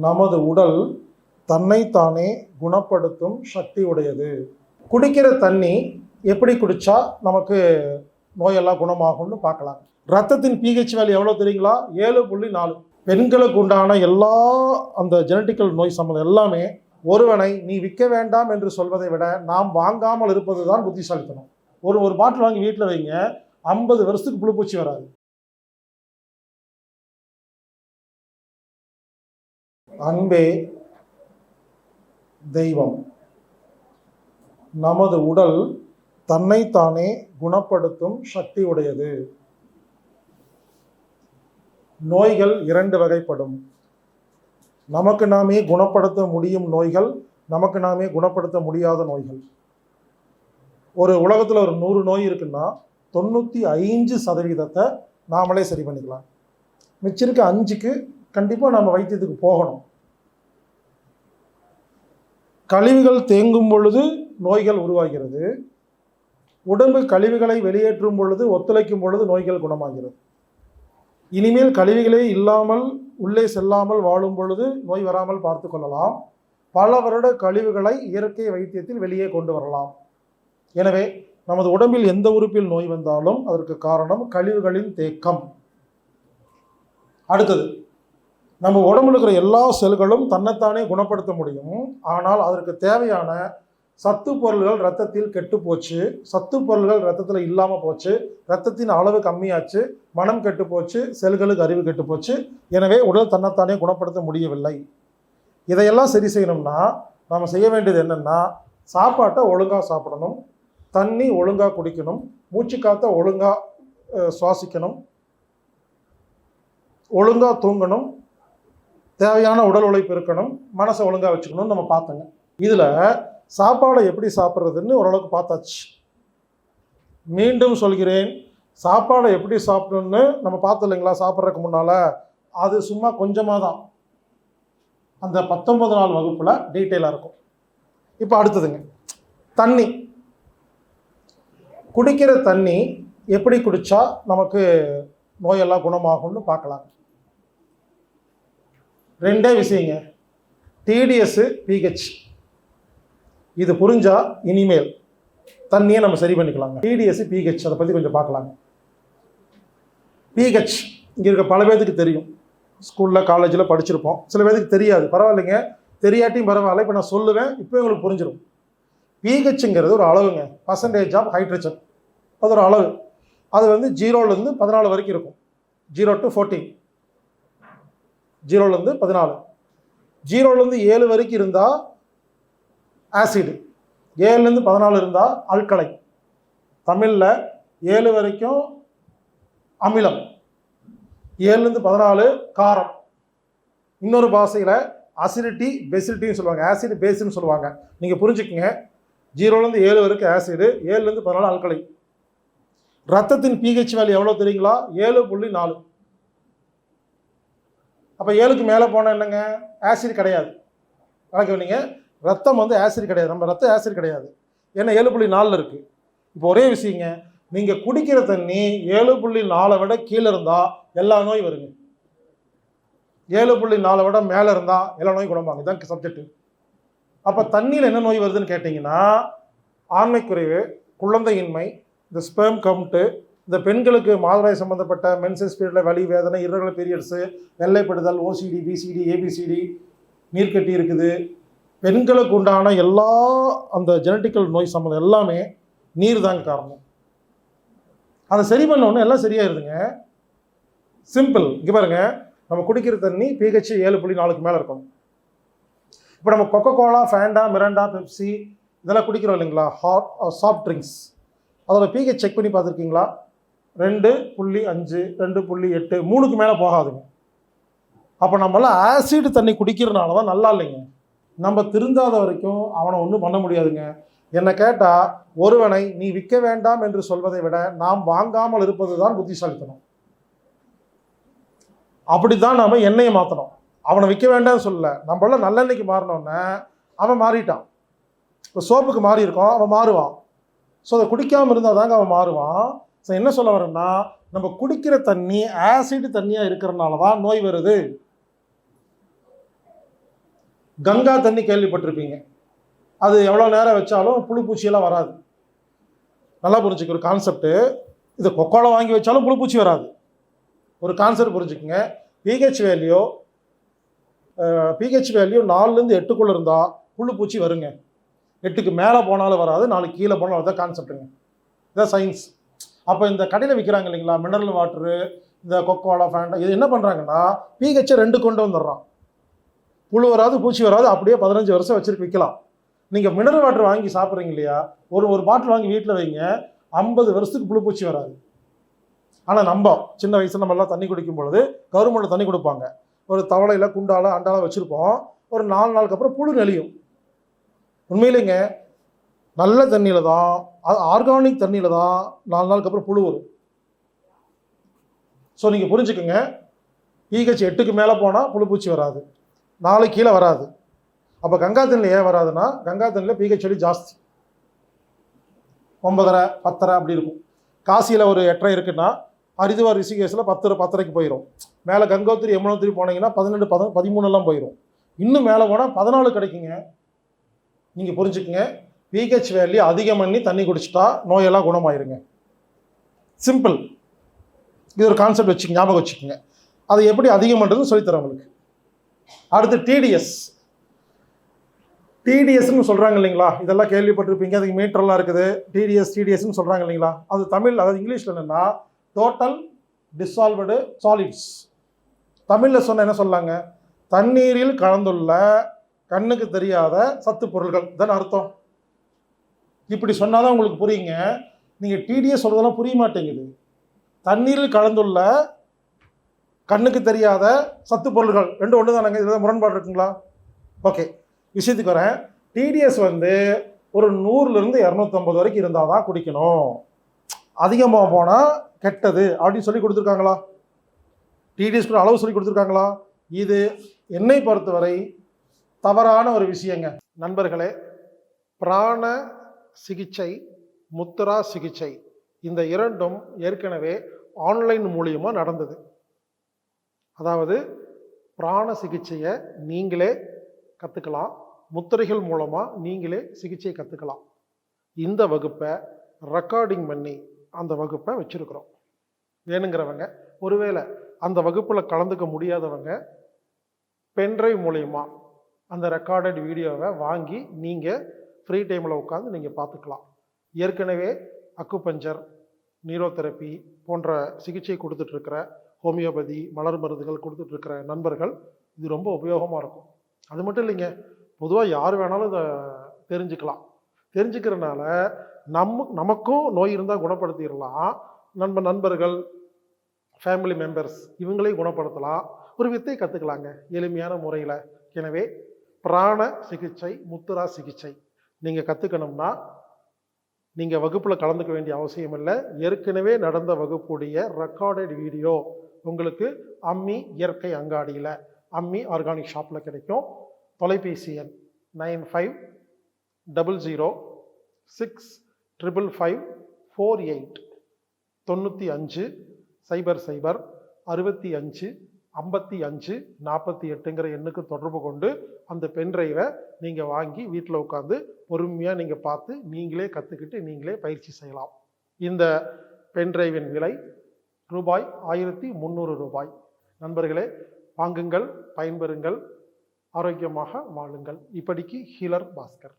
நமது உடல் தன்னைத்தானே குணப்படுத்தும் சக்தி உடையது. குடிக்கிற தண்ணி எப்படி குடித்தா நமக்கு நோயெல்லாம் குணமாகும்னு பார்க்கலாம். ரத்தத்தின் pH வேல்யூ எவ்வளோ தெரியுங்களா? 7.4. பெண்களுக்கு உண்டான எல்லா அந்த ஜெனட்டிக்கல் நோய் சம்பந்தம் எல்லாமே ஒருவனை நீ விற்க வேண்டாம் என்று சொல்வதை விட நாம் வாங்காமல் இருப்பது தான் புத்திசாலித்தனம். ஒரு பாட்டில் வாங்கி வீட்டில் வைங்க, 50 வருஷத்துக்கு புழுப்பூச்சி வராது. அன்பே தெய்வம். நமது உடல் தன்னைத்தானே குணப்படுத்தும் சக்தி உடையது. நோய்கள் 2 வகைப்படும். நமக்கு நாமே குணப்படுத்த முடியும் நோய்கள், நமக்கு நாமே குணப்படுத்த முடியாத நோய்கள். ஒரு உலகத்தில் ஒரு 100 நோய் இருக்குன்னா 95% நாமளே சரி பண்ணிக்கலாம். மிச்சிருக்க 5க்கு கண்டிப்பாக நம்ம வைத்தியத்துக்கு போகணும். கழிவுகள் தேங்கும் பொழுது நோய்கள் உருவாகிறது. உடம்பு கழிவுகளை வெளியேற்றும் பொழுது, ஒத்துழைக்கும் பொழுது நோய்கள் குணமாகிறது. இனிமேல் கழிவுகளே இல்லாமல் உள்ளே செல்லாமல் வாழும் பொழுது நோய் வராமல் பார்த்து கொள்ளலாம். பல வருட கழிவுகளை இயற்கை வைத்தியத்தில் வெளியே கொண்டு வரலாம். எனவே நமது உடம்பில் எந்த உறுப்பில் நோய் வந்தாலும் அதற்கு காரணம் கழிவுகளின் தேக்கம். அடுத்தது, நம்ம உடம்புல இருக்கிற எல்லா செல்களும் தன்னைத்தானே குணப்படுத்த முடியும். ஆனால் அதற்கு தேவையான சத்து பொருள்கள் ரத்தத்தில் கெட்டு போச்சு, சத்து பொருள்கள் ரத்தத்தில் இல்லாமல் போச்சு, ரத்தத்தின் அளவு கம்மியாச்சு, மனம் கெட்டு போச்சு, செல்களுக்கு அறிவு கெட்டு போச்சு. எனவே உடல் தன்னைத்தானே குணப்படுத்த முடியவில்லை. இதையெல்லாம் சரி செய்யணும்னா நம்ம செய்ய வேண்டியது என்னென்னா, சாப்பாட்டை ஒழுங்காக சாப்பிடணும், தண்ணி ஒழுங்காக குடிக்கணும், மூச்சு காற்றை ஒழுங்காக சுவாசிக்கணும், ஒழுங்காக தூங்கணும், தேவையான உடல் உழைப்பு இருக்கணும், மனசை ஒழுங்காக வச்சுக்கணும்னு நம்ம பார்த்தோங்க. இதில் சாப்பாடை எப்படி சாப்பிட்றதுன்னு ஓரளவுக்கு பார்த்தாச்சு. மீண்டும் சொல்கிறேன், சாப்பாடை எப்படி சாப்பிடணும்னு நம்ம பார்த்தோம் இல்லைங்களா? சாப்பிட்றதுக்கு முன்னால் அது சும்மா கொஞ்சமாக தான் அந்த 19 நாள் வகுப்பில் டீட்டெயிலாக இருக்கும். இப்போ அடுத்ததுங்க, தண்ணி. குடிக்கிற தண்ணி எப்படி குடித்தா நமக்கு நோயெல்லாம் குணமாகும்னு பார்க்கலாம். 2 விஷயங்க, டிடிஎஸ், pH. இது புரிஞ்சால் இனிமேல் தண்ணியை நம்ம சரி பண்ணிக்கலாங்க. டிடிஎஸ், pH அதை பற்றி கொஞ்சம் பார்க்கலாங்க. pH இங்கே இருக்க பல பேருக்கு தெரியும், ஸ்கூலில் காலேஜில் படிச்சிருப்போம். சில பேருக்கு தெரியாது, பரவாயில்லைங்க, தெரியாட்டியும் பரவாயில்ல. இப்போ நான் சொல்லுவேன், இப்போ உங்களுக்கு புரிஞ்சிடும். pHங்கிறது ஒரு அளவுங்க, பர்சன்டேஜ் ஆஃப் ஹைட்ரஜன். அது ஒரு அளவு. அது வந்து 0லேருந்து 14 வரைக்கும் இருக்கும். 0 to 14, 0லேருந்து 14. 0லேருந்து 7 வரைக்கும் இருந்தால் ஆசிடு, 7லேருந்து 14 இருந்தால் அல்கலை. தமிழில் 7 வரைக்கும் அமிலம், 7லேருந்து 14 காரம். இன்னொரு பாஷையில் அசிடிட்டி, பெசிலிட்டின்னு சொல்லுவாங்க, ஆசிட் பேஸ்ன்னு சொல்லுவாங்க. நீங்கள் புரிஞ்சுக்கங்க, 0லேருந்து 7 வரைக்கும் ஆசிடு, 7லேருந்து 14 அல்கலை. ரத்தத்தின் pH வேல்யூ எவ்வளோ தெரியுங்களா? 7.4. அப்போ 7க்கு மேலே போனால் என்னங்க? ஆசிட் கிடையாது. வணக்கம், நீங்கள் ரத்தம் வந்து ஆசிட் கிடையாது, நம்ம ரத்தம் ஆசிட் கிடையாது. ஏன்னா 7.4 இருக்குது. இப்போ ஒரே விஷயங்க, நீங்கள் குடிக்கிற தண்ணி 7.4 விட கீழே இருந்தால் எல்லா நோய் வருங்க. 7.4 விட மேலே இருந்தால் எல்லா நோய் குணமாங்க. இதான் சப்ஜெக்ட். அப்போ தண்ணியில் என்ன நோய் வருதுன்னு கேட்டிங்கன்னா, ஆண்மைக்குறைவு, குழந்தையின்மை, இந்த ஸ்பெர்ம் கவுண்ட்டு, இந்த பெண்களுக்கு மாதவிடாய் சம்மந்தப்பட்ட மென்சஸ் பீரியடில் வலி, வேதனை, irregular பீரியட்ஸு, வெள்ளைப்படுதல், ஓசிடி, பிசிடி, ஏபிசிடி, நீர்க்கட்டி இருக்குது. பெண்களுக்கு உண்டான எல்லா அந்த ஜெனட்டிக்கல் நோய் சம்மந்தம் எல்லாமே நீர் தாங்க காரணம். அதை சரி பண்ணோன்னு எல்லாம் சரியாயிருதுங்க. சிம்பிள். இங்கே பாருங்க, நம்ம குடிக்கிற தண்ணி pH 7.4க்கு மேலே இருக்கணும். இப்போ நம்ம Coca Cola, Fanta, Mirinda, Pepsi இதெல்லாம் குடிக்கிறோம் இல்லைங்களா? ஹாட் சாஃப்ட் ட்ரிங்க்ஸ், அதோட pH செக் பண்ணி பார்த்துருக்கீங்களா? 2.5, 2.8, 3க்கு மேலே போகாதுங்க. அப்போ நம்மளாம் ஆசிட் தண்ணி குடிக்கிறதுனால தான் நல்லா இல்லைங்க. நம்ம திருந்தாத வரைக்கும் அவனை ஒன்றும் பண்ண முடியாதுங்க. என்னை கேட்டால், ஒருவனை நீ விற்க வேண்டாம் என்று சொல்வதை விட நாம் வாங்காமல் இருப்பது தான் புத்திசாலித்தனம். அப்படி தான் நாம் எண்ணெயை மாற்றணும். அவனை விற்க வேண்டாம்னு சொல்லலை, நம்மளால நல்லெண்ணெய்க்கு மாறினோன்னே அவன் மாறிட்டான். இப்போ சோப்புக்கு மாறி இருக்கோம், அவன் மாறுவான். ஸோ அதை குடிக்காமல் இருந்தால் தாங்க அவன் மாறுவான். ஸோ என்ன சொல்ல வரேன்னா, நம்ம குடிக்கிற தண்ணி ஆசிட் தண்ணியாக இருக்கிறதுனால தான் நோய் வருது. கங்கா தண்ணி கேள்விப்பட்டிருப்பீங்க. அது எவ்வளோ நேரம் வச்சாலும் புழு பூச்சியெல்லாம் வராது. நல்லா புரிஞ்சுக்க ஒரு கான்செப்ட்டு. இது கொக்கோலை வாங்கி வச்சாலும் புழு பூச்சி வராது. ஒரு கான்செப்ட் புரிஞ்சுக்குங்க. பிஹெச் வேல்யூ 4லேருந்து 8க்குள்ளே இருந்தால் புழு பூச்சி வருங்க. 8க்கு மேலே போனாலும் வராது, 4 கீழே போனாலும் அதுதான் கான்செப்ட்டுங்க. இதான் சயின்ஸ். அப்போ இந்த கடையில் விற்கிறாங்க இல்லைங்களா, மினரல் வாட்டரு, இந்த கொக்கோலா, ஃபேண்டா, இது என்ன பண்ணுறாங்கன்னா பிஹெச்சை 2 கொண்டு வந்துடுறான். புழு வராது, பூச்சி வராது, அப்படியே 15 வருஷம் வச்சுருக்கு விற்கலாம். நீங்கள் மினரல் வாட்டர் வாங்கி சாப்பிட்றீங்க இல்லையா, ஒரு பாட்டில் வாங்கி வீட்டில் வைங்க, 50 வருஷத்துக்கு புழு பூச்சி வராது. ஆனால் நம்ம சின்ன வயசில் நம்மளாம் தண்ணி குடிக்கும் பொழுது கவர்மெண்ட்டில் தண்ணி கொடுப்பாங்க. ஒரு தவளையில் குண்டால அண்டால வச்சுருப்போம். ஒரு 4 நாளுக்கு அப்புறம் புழு நெளியும். உண்மையிலேங்க நல்ல தண்ணியில் தான், ஆர்கானிக் தண்ணியில் தான் 4 நாளுக்கு அப்புறம் புழு வரும். ஸோ நீங்கள் புரிஞ்சுக்குங்க, பிஹெச் 8க்கு மேலே போனால் புழு பூச்சி வராது, 4 கீழே வராது. அப்போ கங்கா தண்ணியில் ஏன் வராதுன்னா, கங்கா தண்ணியில் பிஹெச் வேல்யூ ஜாஸ்தி, 9.5 10 அப்படி இருக்கும். காசியில் ஒரு 8 இருக்குன்னா ஹரித்வார் ரிஷிகேஷில் 10 10:30க்கு போயிடும். மேலே கங்கோத்திரி யமுனோத்திரி போனீங்கன்னா 12 13 போயிடும். இன்னும் மேலே போனால் 14 கிடைக்குங்க. நீங்கள் புரிஞ்சுக்குங்க, பிஹெச் வேல்யூ அதிகம் பண்ணி தண்ணி குடிச்சிட்டா நோயெல்லாம் குணமாயிருங்க. சிம்பிள். இது ஒரு கான்செப்ட் வச்சுக்க, ஞாபகம் வச்சுக்கோங்க. அதை எப்படி அதிகம் பண்ணுறதுன்னு சொல்லித்தரேன் உங்களுக்கு. அடுத்து டிடிஎஸ்ன்னு சொல்கிறாங்க இல்லைங்களா, இதெல்லாம் கேள்விப்பட்டிருப்பீங்க. அதுக்கு மீட்டர்லாம் இருக்குது. டிடிஎஸ்ன்னு சொல்கிறாங்க இல்லைங்களா, அது தமிழ், அதாவது இங்கிலீஷில் என்னென்னா டோட்டல் டிசால்வ்டு சாலிட்ஸ். தமிழில் சொன்ன என்ன சொல்லாங்க, தண்ணீரில் கலந்துள்ள கண்ணுக்கு தெரியாத சத்து பொருள்கள் தான் அர்த்தம். இப்படி சொன்னாதான் உங்களுக்கு புரியுங்க. நீங்கள் டிடிஎஸ் சொல்றதெல்லாம் புரிய மாட்டேங்குது. தண்ணீரில் கலந்துள்ள கண்ணுக்கு தெரியாத சத்து பொருள்கள் ரெண்டு ஒன்று தானங்க. இதில் முரண்பாடு இருக்குங்களா? ஓகே, விஷயத்துக்கு வரேன். டிடிஎஸ் ஒரு 100லேருந்து 250 வரைக்கும் இருந்தால் தான் குடிக்கணும், அதிகமாக போனால் கெட்டது அப்படின்னு சொல்லி கொடுத்துருக்காங்களா? டிடிஎஸ் கூட அளவு சொல்லி கொடுத்துருக்காங்களா? இது என்னை பொறுத்தவரை தவறான ஒரு விஷயங்க. நண்பர்களே, பிராண சிகிச்சை, முத்ரா சிகிச்சை, இந்த இரண்டும் ஏற்கனவே ஆன்லைன் மூலியமாக நடந்தது. அதாவது பிராண சிகிச்சையை நீங்களே கற்றுக்கலாம், முத்திரைகள் மூலமாக நீங்களே சிகிச்சை கற்றுக்கலாம். இந்த வகுப்பை ரெக்கார்டிங் பண்ணி அந்த வகுப்பை வச்சுருக்குறோம். வேணுங்கிறவங்க, ஒருவேளை அந்த வகுப்பில் கலந்துக்க முடியாதவங்க பென்ட்ரைவ் மூலயமா அந்த ரெக்கார்டட் வீடியோவை வாங்கி நீங்கள் ஃப்ரீ டைமில் உட்காந்து நீங்கள் பார்த்துக்கலாம். ஏற்கனவே அக்குபஞ்சர், நீரோதெரப்பி போன்ற சிகிச்சை கொடுத்துட்ருக்கிற, ஹோமியோபதி, மலர் மருந்துகள் கொடுத்துட்ருக்கிற நண்பர்கள் இது ரொம்ப உபயோகமாக இருக்கும். அது மட்டும் இல்லைங்க, பொதுவாக யார் வேணாலும் இதை தெரிஞ்சுக்கலாம். தெரிஞ்சுக்கிறனால நமக்கும் நோய் இருந்தால் குணப்படுத்திடலாம். நண்பர்கள், ஃபேமிலி மெம்பர்ஸ் இவங்களையும் குணப்படுத்தலாம். ஒரு வித்தை கற்றுக்கலாங்க எளிமையான முறையில். எனவே பிராண சிகிச்சை, முத்ரா சிகிச்சை நீங்கள் கற்றுக்கணும்னா நீங்கள் வகுப்பில் கலந்துக்க வேண்டிய அவசியம் இல்லை. ஏற்கனவே நடந்த வகுப்புடைய ரெக்கார்டட் வீடியோ உங்களுக்கு அம்மி இயற்கை அங்காடியில், அம்மி ஆர்கானிக் ஷாப்பில் கிடைக்கும். தொலைபேசி எண் 9500655548 95 00 65 55 48ங்கிற எண்ணுக்கு தொடர்பு கொண்டு அந்த பென்ட்ரைவை நீங்கள் வாங்கி வீட்டில் உட்காந்து பொறுமையாக நீங்கள் பார்த்து நீங்களே கற்றுக்கிட்டு நீங்களே பயிற்சி செய்யலாம். இந்த பென்ட்ரைவின் விலை ரூபாய் 1300. நண்பர்களே, வாங்குங்கள், பயன்பெறுங்கள், ஆரோக்கியமாக வாழுங்கள். இப்படிக்கு ஹீலர் பாஸ்கர்.